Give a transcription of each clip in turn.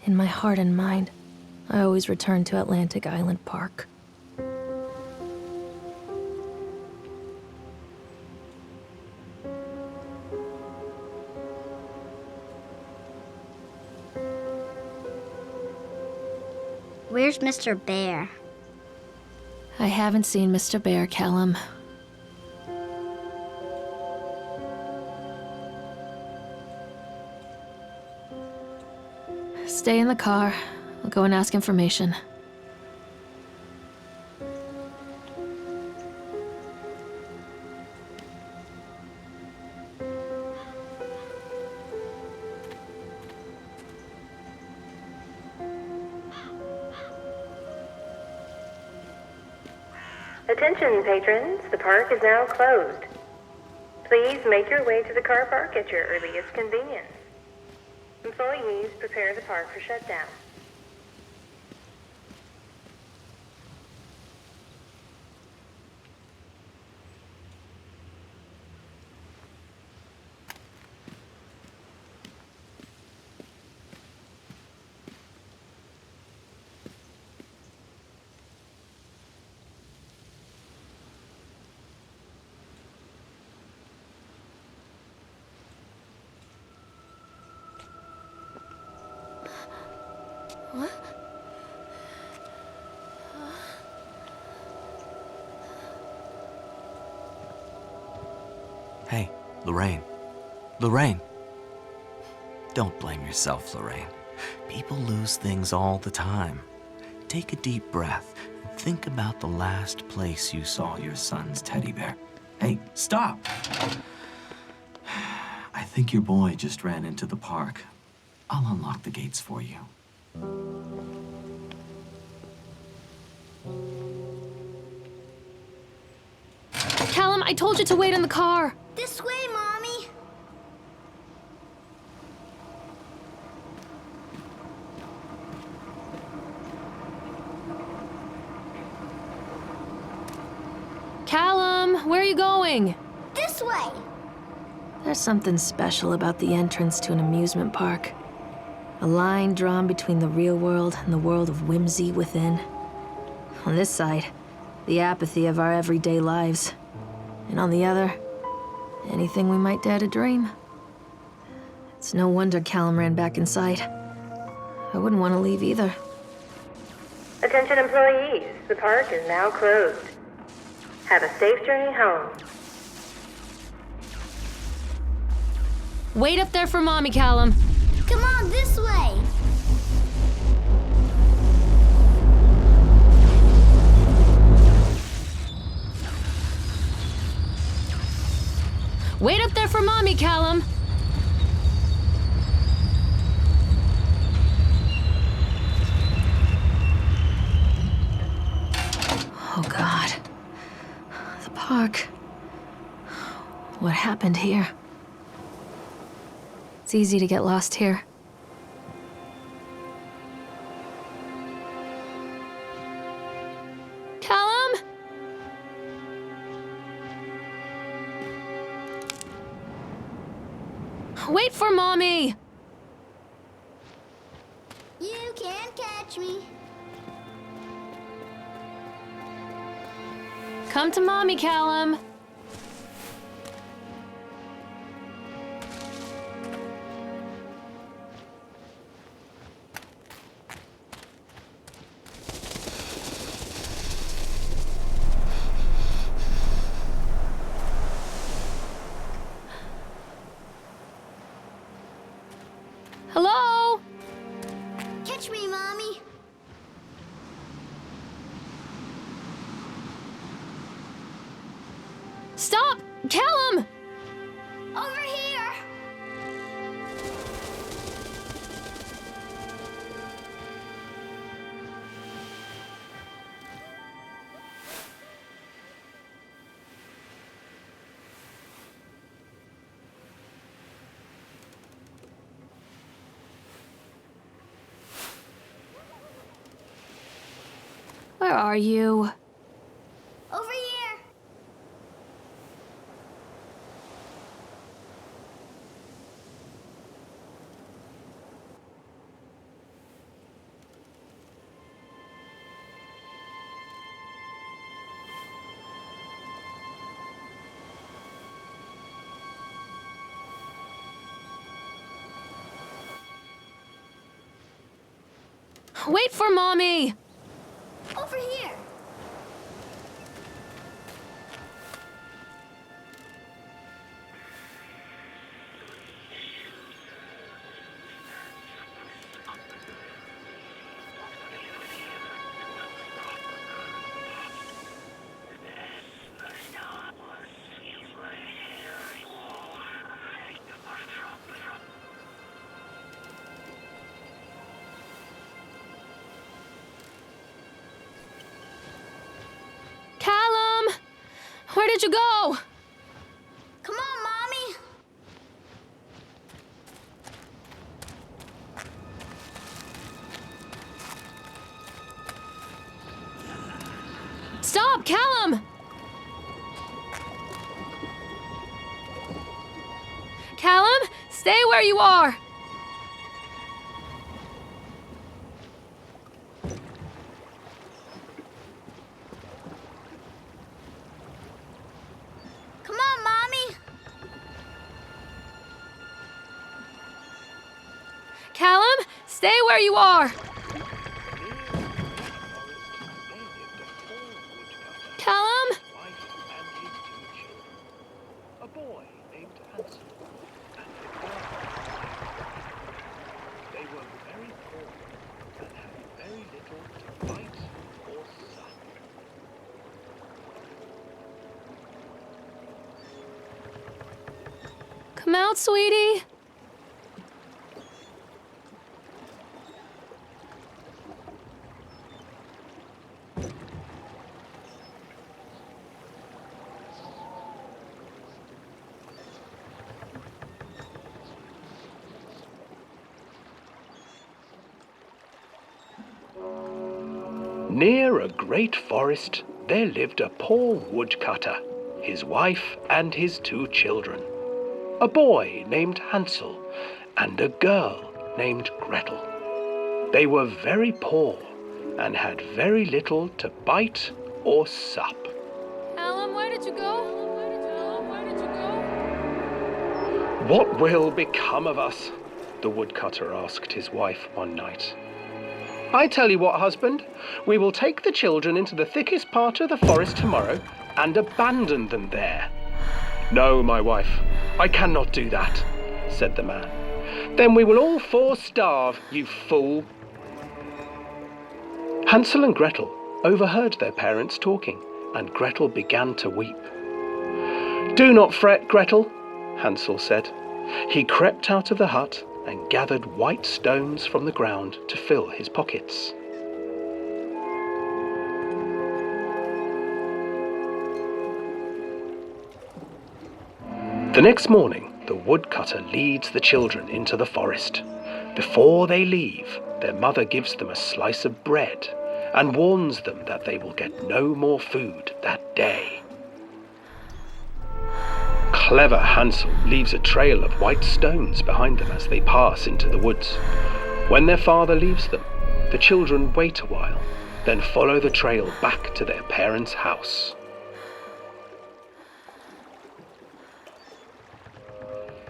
In my heart and mind, I always return to Atlantic Island Park. Where's Mr. Bear? I haven't seen Mr. Bear, Callum. Stay in the car. I'll go and ask information. Attention, patrons. The park is now closed. Please make your way to the car park at your earliest convenience. Employees prepare the park for shutdown. Hey, Lorraine. Lorraine. Don't blame yourself, Lorraine. People lose things all the time. Take a deep breath and think about the last place you saw your son's teddy bear. Hey, stop! I think your boy just ran into the park. I'll unlock the gates for you. Callum, I told you to wait in the car! This way, Mommy! Callum, where are you going? This way! There's something special about the entrance to an amusement park. A line drawn between the real world and the world of whimsy within. On this side, the apathy of our everyday lives. And on the other, anything we might dare to dream. It's no wonder Callum ran back inside. I wouldn't want to leave either. Attention, employees. The park is now closed. Have a safe journey home. Wait up there for Mommy, Callum. Come on, this way! Wait up there for Mommy, Callum. Oh, God. The park. What happened here? It's easy to get lost here. Callum? Wait for Mommy! You can't catch me. Come to Mommy, Callum. Hello? Catch me, Mommy. Stop! Callum! Over here! Where are you? Over here! Wait for Mommy! Over here. Callum! Where did you go? Come on, Mommy. Stop, Callum! Callum, stay where you are! Come on, Mommy. Callum, stay where you are! Callum? A boy named Hansel and a girl. They were very poor and had very little to bite or suck. Come out, sweetie. Near a great forest, there lived a poor woodcutter, his wife and his 2 children. A boy named Hansel and a girl named Gretel. They were very poor and had very little to bite or sup. Callum, where did you go? Callum, where did you go? What will become of us? The woodcutter asked his wife one night. I tell you what, husband, we will take the children into the thickest part of the forest tomorrow and abandon them there. No, my wife, I cannot do that, said the man. Then we will all 4 starve, you fool. Hansel and Gretel overheard their parents talking, and Gretel began to weep. Do not fret, Gretel, Hansel said. He crept out of the hut and gathered white stones from the ground to fill his pockets. The next morning, the woodcutter leads the children into the forest. Before they leave, their mother gives them a slice of bread and warns them that they will get no more food that day. Clever Hansel leaves a trail of white stones behind them as they pass into the woods. When their father leaves them, the children wait a while, then follow the trail back to their parents' house.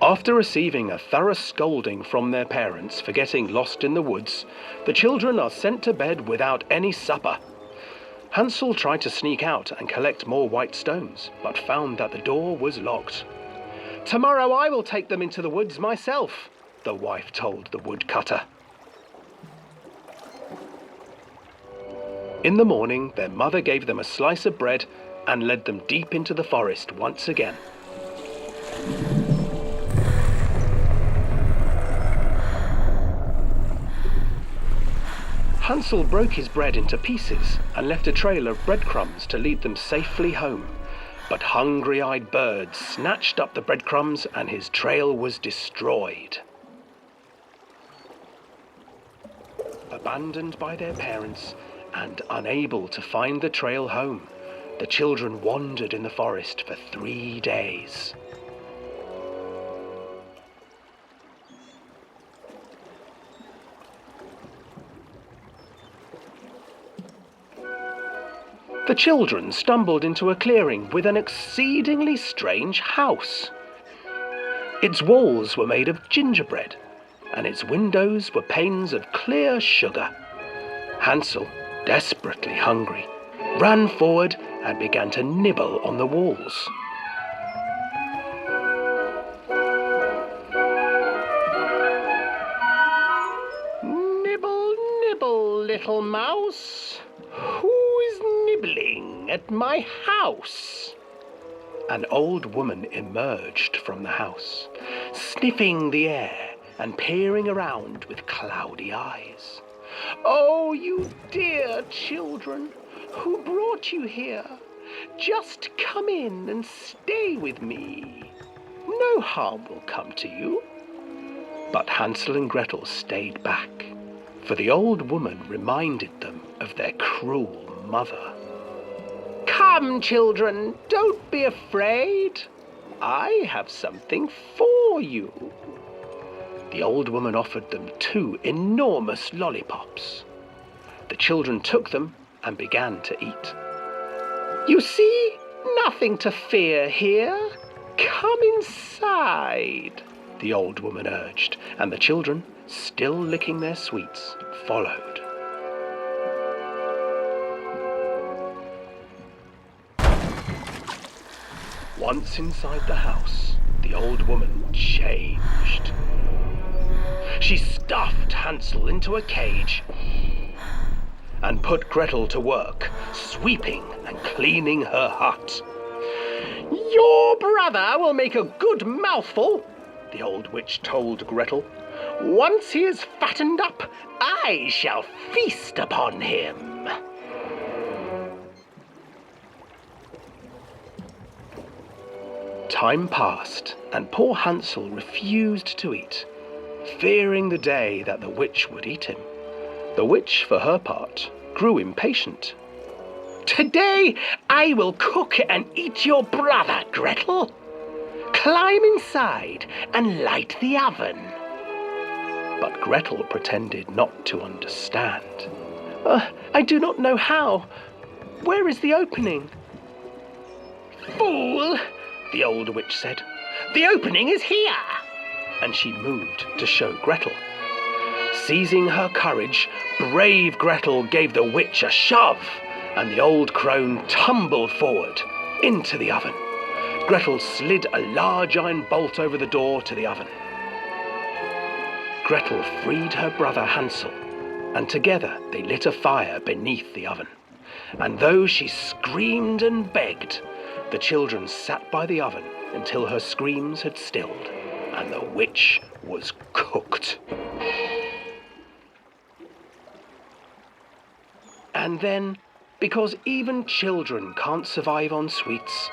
After receiving a thorough scolding from their parents for getting lost in the woods, the children are sent to bed without any supper. Hansel tried to sneak out and collect more white stones, but found that the door was locked. Tomorrow I will take them into the woods myself, the wife told the woodcutter. In the morning, their mother gave them a slice of bread and led them deep into the forest once again. Hansel broke his bread into pieces and left a trail of breadcrumbs to lead them safely home. But hungry-eyed birds snatched up the breadcrumbs and his trail was destroyed. Abandoned by their parents and unable to find the trail home, the children wandered in the forest for 3 days. The children stumbled into a clearing with an exceedingly strange house. Its walls were made of gingerbread, and its windows were panes of clear sugar. Hansel, desperately hungry, ran forward and began to nibble on the walls. Nibble, nibble, little mouse. Who is nibbling at my house? An old woman emerged from the house, sniffing the air and peering around with cloudy eyes. Oh, you dear children, who brought you here? Just come in and stay with me. No harm will come to you. But Hansel and Gretel stayed back, for the old woman reminded them of their cruel mother. Come, children, don't be afraid. I have something for you. The old woman offered them 2 enormous lollipops. The children took them and began to eat. You see, nothing to fear here. Come inside, the old woman urged, and the children, still licking their sweets, followed. Once inside the house, the old woman changed. She stuffed Hansel into a cage and put Gretel to work, sweeping and cleaning her hut. Your brother will make a good mouthful, the old witch told Gretel. Once he is fattened up, I shall feast upon him. Time passed, and poor Hansel refused to eat, fearing the day that the witch would eat him. The witch, for her part, grew impatient. Today I will cook and eat your brother, Gretel. Climb inside and light the oven. But Gretel pretended not to understand. I do not know how. Where is the opening? Fool, the old witch said. The opening is here. And she moved to show Gretel. Seizing her courage, brave Gretel gave the witch a shove, and the old crone tumbled forward into the oven. Gretel slid a large iron bolt over the door to the oven. Gretel freed her brother Hansel, and together they lit a fire beneath the oven. And though she screamed and begged, the children sat by the oven until her screams had stilled, and the witch was cooked. And then, because even children can't survive on sweets,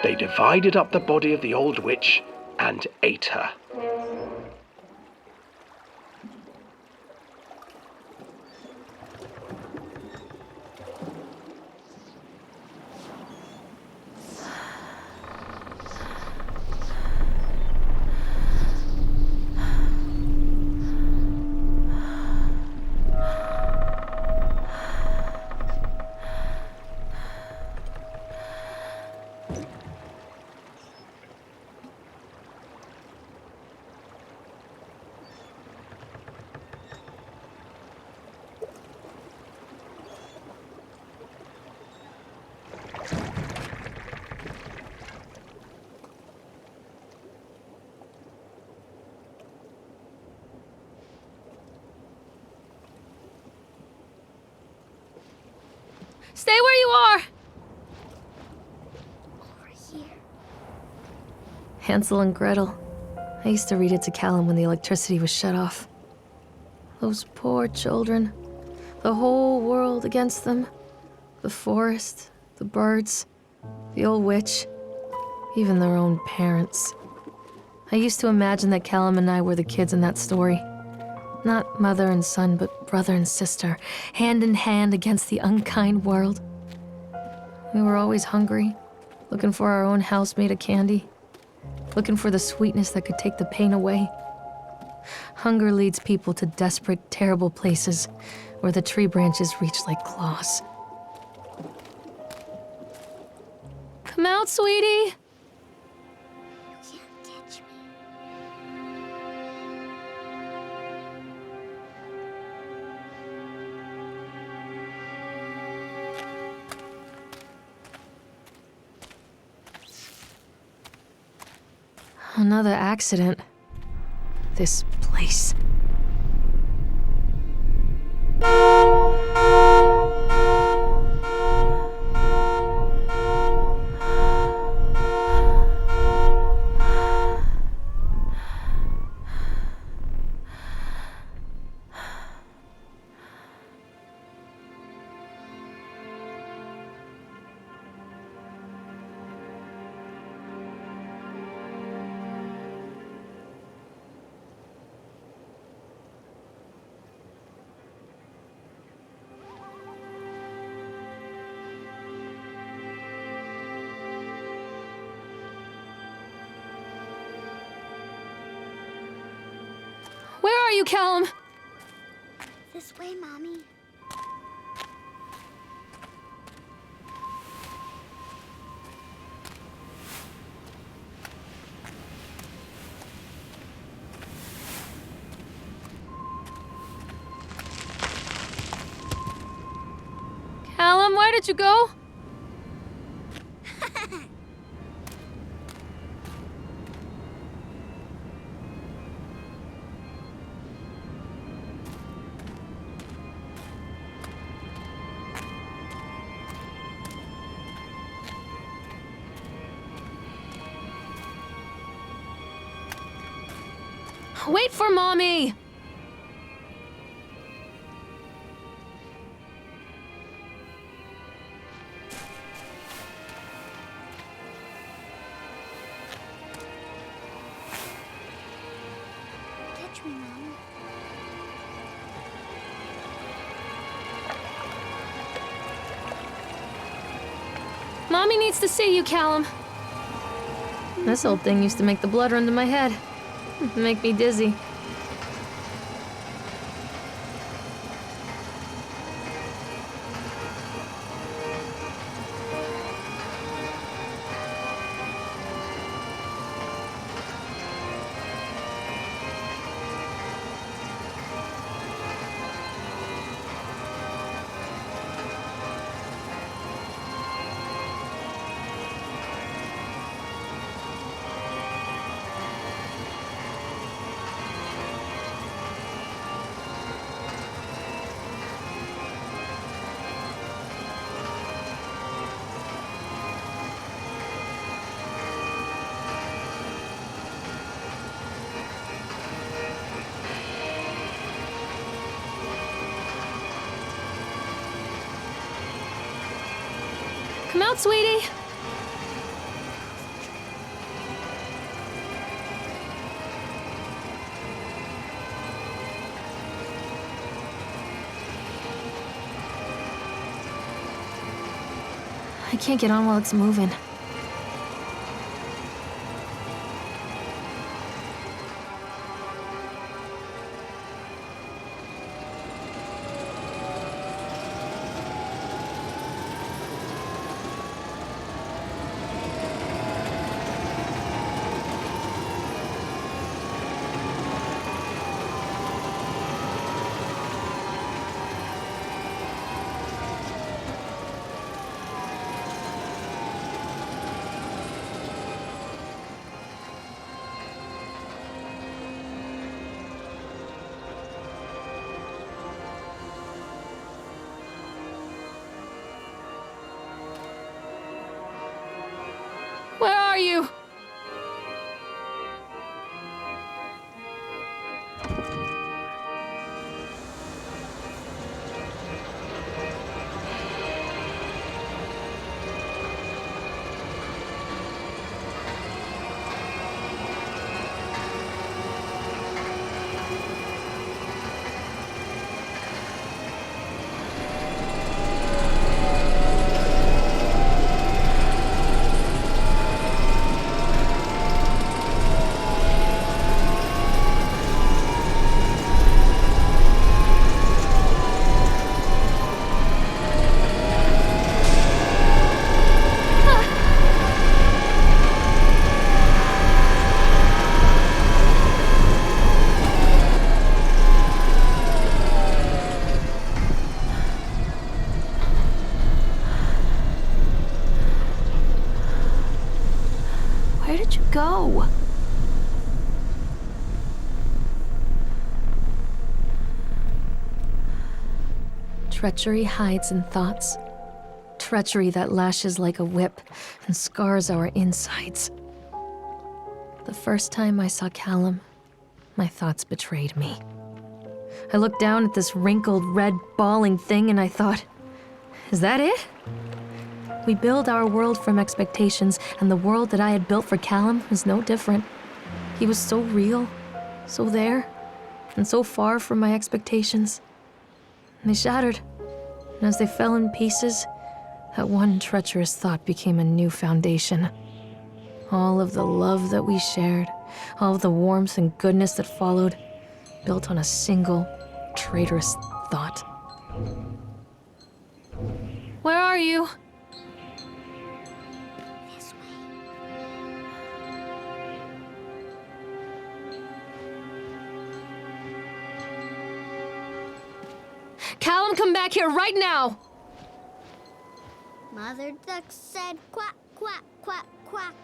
they divided up the body of the old witch and ate her. Stay where you are! Over here. Hansel and Gretel. I used to read it to Callum when the electricity was shut off. Those poor children. The whole world against them. The forest, the birds, the old witch, even their own parents. I used to imagine that Callum and I were the kids in that story. Not mother and son, but brother and sister, hand in hand against the unkind world. We were always hungry, looking for our own house made of candy, looking for the sweetness that could take the pain away. Hunger leads people to desperate, terrible places where the tree branches reach like claws. Come out, sweetie! You can't catch me. Another accident. This place. Where are you, Callum? This way, Mommy. Callum, where did you go? Wait for Mommy! Catch me, Mom. Mommy needs to see you, Callum. This old thing used to make the blood run to my head. Make me dizzy. Come out, sweetie. I can't get on while it's moving. Where are you? Where did you go? Treachery hides in thoughts. Treachery that lashes like a whip and scars our insides. The first time I saw Callum, my thoughts betrayed me. I looked down at this wrinkled, red, bawling thing and I thought, is that it? We build our world from expectations, and the world that I had built for Callum was no different. He was so real, so there, and so far from my expectations. And they shattered, and as they fell in pieces, that one treacherous thought became a new foundation. All of the love that we shared, all of the warmth and goodness that followed, built on a single, traitorous thought. Where are you? This way. Callum, come back here right now! Mother Duck said quack, quack, quack, quack.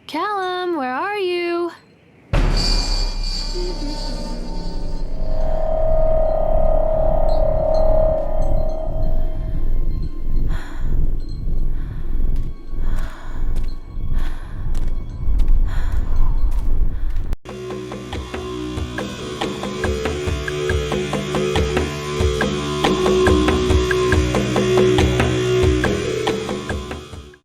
Callum, where are you?